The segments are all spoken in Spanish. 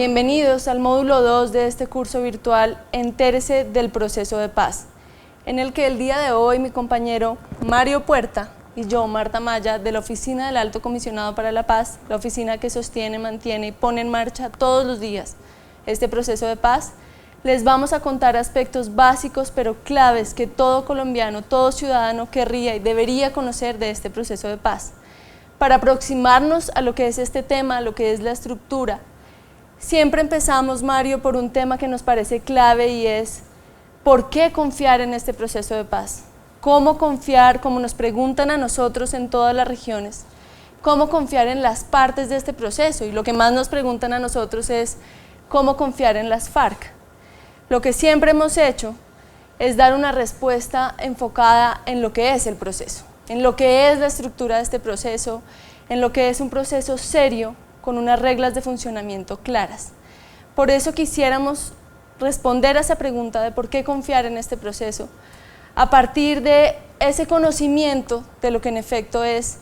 Bienvenidos al módulo 2 de este curso virtual Entérese del proceso de paz, en el que el día de hoy mi compañero Mario Puerta y yo, Marta Maya, de la Oficina del Alto Comisionado para la Paz, la oficina que sostiene, mantiene y pone en marcha todos los días este proceso de paz, les vamos a contar aspectos básicos pero claves que todo colombiano, todo ciudadano querría y debería conocer de este proceso de paz. Para aproximarnos a lo que es este tema, a lo que es la estructura, siempre empezamos, Mario, por un tema que nos parece clave y es ¿por qué confiar en este proceso de paz? ¿Cómo confiar, como nos preguntan a nosotros en todas las regiones, cómo confiar en las partes de este proceso? Y lo que más nos preguntan a nosotros es ¿cómo confiar en las FARC? Lo que siempre hemos hecho es dar una respuesta enfocada en lo que es el proceso, en lo que es la estructura de este proceso, en lo que es un proceso serio, con unas reglas de funcionamiento claras. Por eso quisiéramos responder a esa pregunta de por qué confiar en este proceso, a partir de ese conocimiento de lo que en efecto es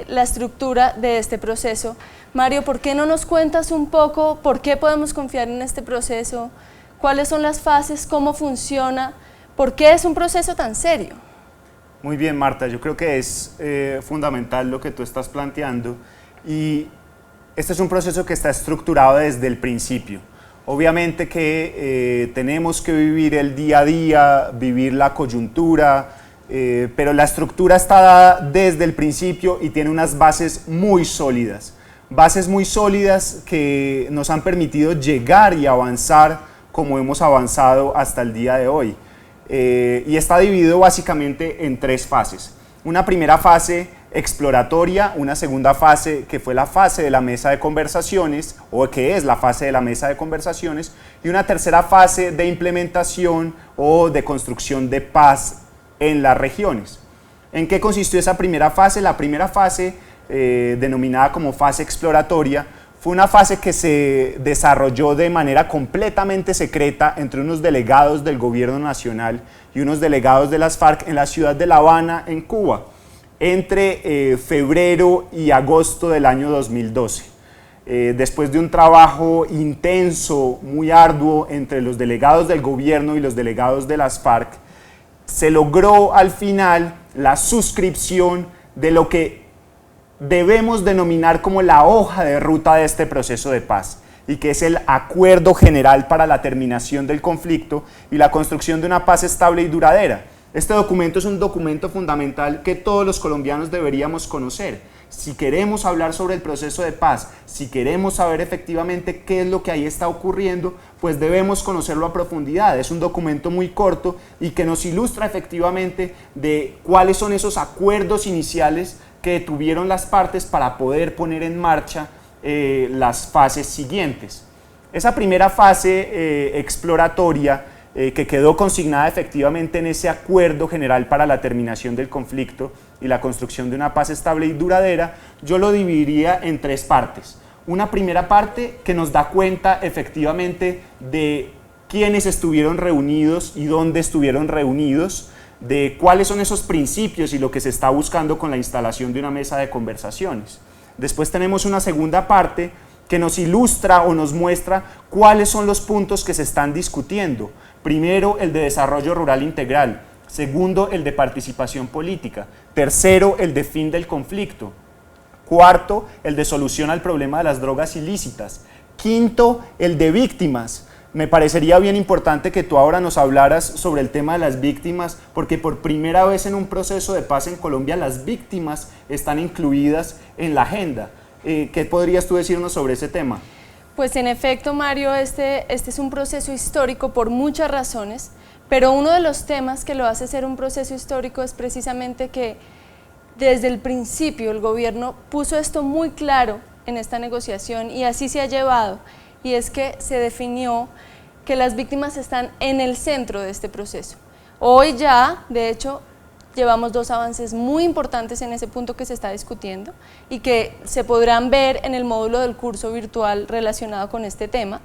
la estructura de este proceso. Mario, ¿por qué no nos cuentas un poco por qué podemos confiar en este proceso? ¿Cuáles son las fases? ¿Cómo funciona? ¿Por qué es un proceso tan serio? Muy bien, Marta, yo creo que es fundamental lo que tú estás planteando y este es un proceso que está estructurado desde el principio. Obviamente que tenemos que vivir el día a día, vivir la coyuntura, pero la estructura está dada desde el principio y tiene unas bases muy sólidas que nos han permitido llegar y avanzar como hemos avanzado hasta el día de hoy. Y está dividido básicamente en tres fases. Una primera fase exploratoria, una segunda fase que fue la fase de la mesa de conversaciones, o que es la fase de la mesa de conversaciones, y una tercera fase de implementación o de construcción de paz en las regiones. ¿En qué consistió esa primera fase? La primera fase, denominada como fase exploratoria, fue una fase que se desarrolló de manera completamente secreta entre unos delegados del gobierno nacional y unos delegados de las FARC en la ciudad de La Habana, en Cuba, entre febrero y agosto del año 2012. Después de un trabajo intenso, muy arduo entre los delegados del gobierno y los delegados de las FARC, se logró al final la suscripción de lo que debemos denominar como la hoja de ruta de este proceso de paz y que es el Acuerdo General para la Terminación del Conflicto y la construcción de una paz estable y duradera. Este documento es un documento fundamental que todos los colombianos deberíamos conocer. Si queremos hablar sobre el proceso de paz, si queremos saber efectivamente qué es lo que ahí está ocurriendo, pues debemos conocerlo a profundidad. Es un documento muy corto y que nos ilustra efectivamente de cuáles son esos acuerdos iniciales que tuvieron las partes para poder poner en marcha las fases siguientes. Esa primera fase exploratoria que quedó consignada efectivamente en ese Acuerdo General para la Terminación del Conflicto y la construcción de una paz estable y duradera, yo lo dividiría en tres partes. Una primera parte que nos da cuenta efectivamente de quiénes estuvieron reunidos y dónde estuvieron reunidos, de cuáles son esos principios y lo que se está buscando con la instalación de una mesa de conversaciones. Después tenemos una segunda parte que nos ilustra o nos muestra cuáles son los puntos que se están discutiendo. Primero, el de desarrollo rural integral. Segundo, el de participación política. Tercero, el de fin del conflicto. Cuarto, el de solución al problema de las drogas ilícitas. Quinto, el de víctimas. Me parecería bien importante que tú ahora nos hablaras sobre el tema de las víctimas, porque por primera vez en un proceso de paz en Colombia las víctimas están incluidas en la agenda. ¿Qué podrías tú decirnos sobre ese tema? Pues en efecto, Mario, este es un proceso histórico por muchas razones, pero uno de los temas que lo hace ser un proceso histórico es precisamente que desde el principio el gobierno puso esto muy claro en esta negociación y así se ha llevado, y es que se definió que las víctimas están en el centro de este proceso. Hoy ya, de hecho, llevamos dos avances muy importantes en ese punto que se está discutiendo y que se podrán ver en el módulo del curso virtual relacionado con este tema,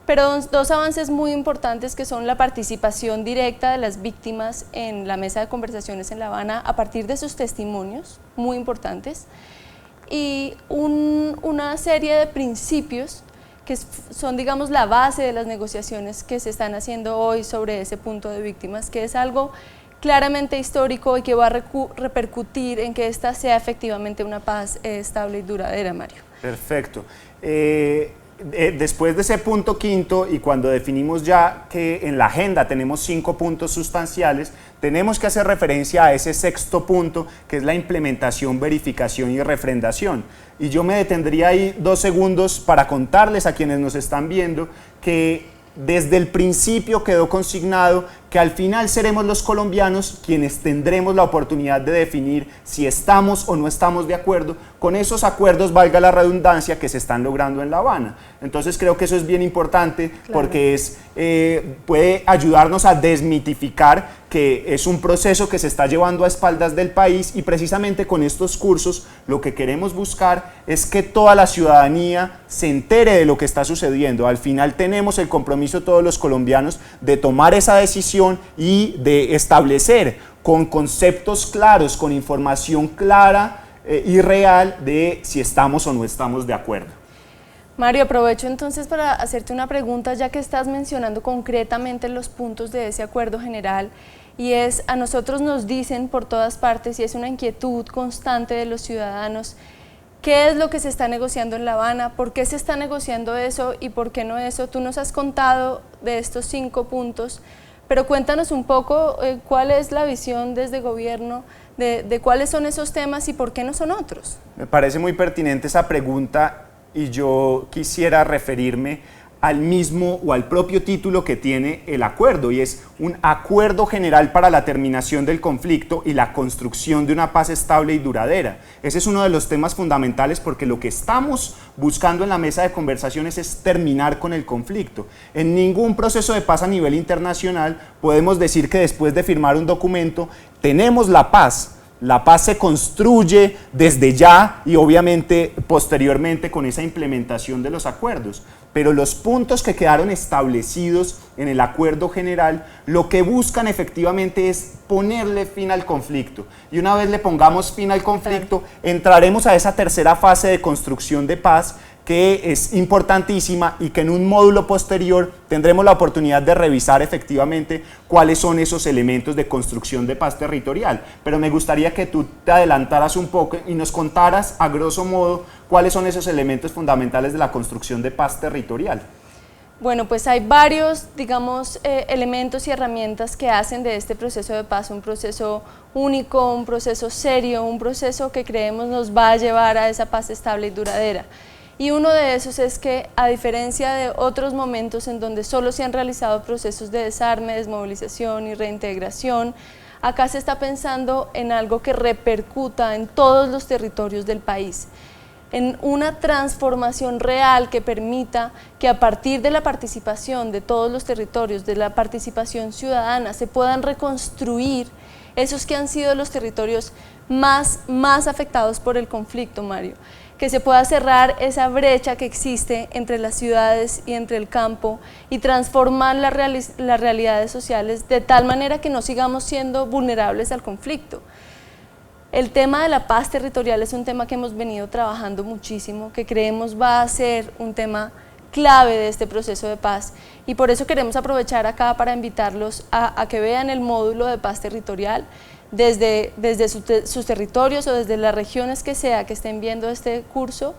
pero dos avances muy importantes que son la participación directa de las víctimas en la mesa de conversaciones en La Habana a partir de sus testimonios, muy importantes, y una serie de principios son, digamos, la base de las negociaciones que se están haciendo hoy sobre ese punto de víctimas, que es algo claramente histórico y que va a repercutir en que esta sea efectivamente una paz estable y duradera, Mario. Perfecto. Después de ese punto quinto y cuando definimos ya que en la agenda tenemos 5 puntos sustanciales, tenemos que hacer referencia a ese sexto punto, que es la implementación, verificación y refrendación. Y yo me detendría ahí 2 segundos para contarles a quienes nos están viendo que desde el principio quedó consignado que al final seremos los colombianos quienes tendremos la oportunidad de definir si estamos o no estamos de acuerdo con esos acuerdos, valga la redundancia, que se están logrando en La Habana. Entonces creo que eso es bien importante, claro, porque puede ayudarnos a desmitificar que es un proceso que se está llevando a espaldas del país, y precisamente con estos cursos lo que queremos buscar es que toda la ciudadanía se entere de lo que está sucediendo. Al final tenemos el compromiso todos los colombianos de tomar esa decisión y de establecer con conceptos claros, con información clara y real de si estamos o no estamos de acuerdo. Mario, aprovecho entonces para hacerte una pregunta, ya que estás mencionando concretamente los puntos de ese acuerdo general, y es, a nosotros nos dicen por todas partes, y es una inquietud constante de los ciudadanos, ¿qué es lo que se está negociando en La Habana? ¿Por qué se está negociando eso y por qué no eso? Tú nos has contado de estos 5 puntos, pero cuéntanos un poco cuál es la visión desde gobierno de cuáles son esos temas y por qué no son otros. Me parece muy pertinente esa pregunta, y yo quisiera referirme al mismo o al propio título que tiene el acuerdo, y es un acuerdo general para la terminación del conflicto y la construcción de una paz estable y duradera. Ese es uno de los temas fundamentales, porque lo que estamos buscando en la mesa de conversaciones es terminar con el conflicto. En ningún proceso de paz a nivel internacional podemos decir que después de firmar un documento tenemos la paz. La paz se construye desde ya y obviamente posteriormente con esa implementación de los acuerdos. Pero los puntos que quedaron establecidos en el acuerdo general lo que buscan efectivamente es ponerle fin al conflicto. Y una vez le pongamos fin al conflicto, entraremos a esa tercera fase de construcción de paz, que es importantísima y que en un módulo posterior tendremos la oportunidad de revisar efectivamente cuáles son esos elementos de construcción de paz territorial. Pero me gustaría que tú te adelantaras un poco y nos contaras a grosso modo cuáles son esos elementos fundamentales de la construcción de paz territorial. Bueno, pues hay varios, digamos, elementos y herramientas que hacen de este proceso de paz un proceso único, un proceso serio, un proceso que creemos nos va a llevar a esa paz estable y duradera. Y uno de esos es que, a diferencia de otros momentos en donde solo se han realizado procesos de desarme, desmovilización y reintegración, acá se está pensando en algo que repercuta en todos los territorios del país, en una transformación real que permita que a partir de la participación de todos los territorios, de la participación ciudadana, se puedan reconstruir esos que han sido los territorios más afectados por el conflicto, Mario. Que se pueda cerrar esa brecha que existe entre las ciudades y entre el campo y transformar las realidades sociales de tal manera que no sigamos siendo vulnerables al conflicto. El tema de la paz territorial es un tema que hemos venido trabajando muchísimo, que creemos va a ser un tema clave de este proceso de paz, y por eso queremos aprovechar acá para invitarlos a que vean el módulo de paz territorial desde sus territorios o desde las regiones que sea que estén viendo este curso.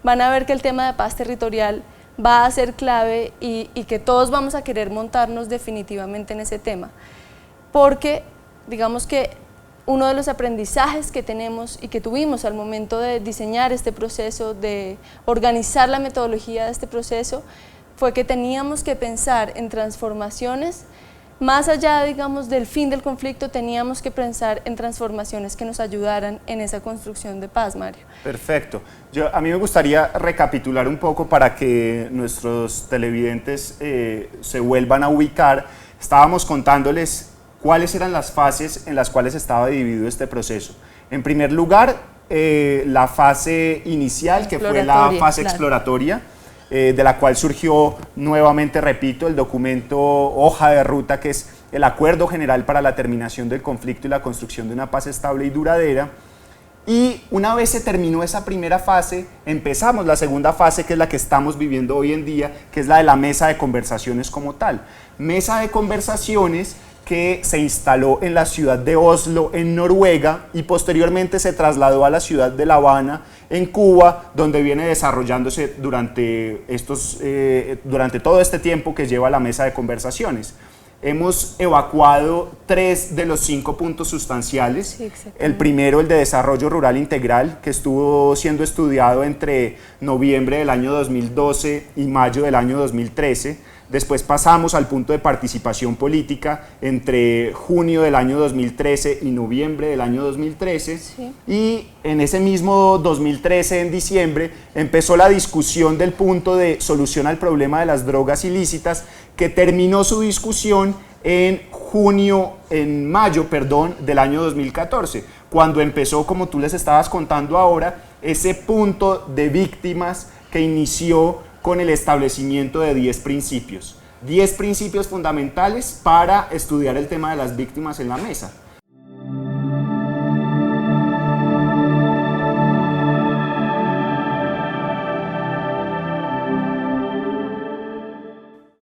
Van a ver que el tema de paz territorial va a ser clave y que todos vamos a querer montarnos definitivamente en ese tema, porque digamos que uno de los aprendizajes que tenemos y que tuvimos al momento de diseñar este proceso, de organizar la metodología de este proceso, fue que teníamos que pensar en transformaciones. Más allá, digamos, del fin del conflicto, teníamos que pensar en transformaciones que nos ayudaran en esa construcción de paz, Mario. Perfecto. A mí me gustaría recapitular un poco para que nuestros televidentes se vuelvan a ubicar. Estábamos contándoles cuáles eran las fases en las cuales estaba dividido este proceso. En primer lugar, la fase inicial, que fue la fase exploratoria, de la cual surgió, nuevamente repito, el documento hoja de ruta, que es el Acuerdo General para la Terminación del Conflicto y la Construcción de una Paz Estable y Duradera. Y una vez se terminó esa primera fase, empezamos la segunda fase, que es la que estamos viviendo hoy en día, que es la de la mesa de conversaciones como tal. Mesa de conversaciones que se instaló en la ciudad de Oslo, en Noruega, y posteriormente se trasladó a la ciudad de La Habana, en Cuba, donde viene desarrollándose durante todo este tiempo que lleva la mesa de conversaciones. Hemos evacuado 3 de los 5 puntos sustanciales. Sí, el primero, el de desarrollo rural integral, que estuvo siendo estudiado entre noviembre del año 2012 y mayo del año 2013. Después pasamos al punto de participación política entre junio del año 2013 y noviembre del año 2013. Sí. Y en ese mismo 2013, en diciembre, empezó la discusión del punto de solución al problema de las drogas ilícitas, que terminó su discusión en mayo del año 2014, cuando empezó, como tú les estabas contando ahora, ese punto de víctimas que inició con el establecimiento de 10 principios. 10 principios fundamentales para estudiar el tema de las víctimas en la mesa.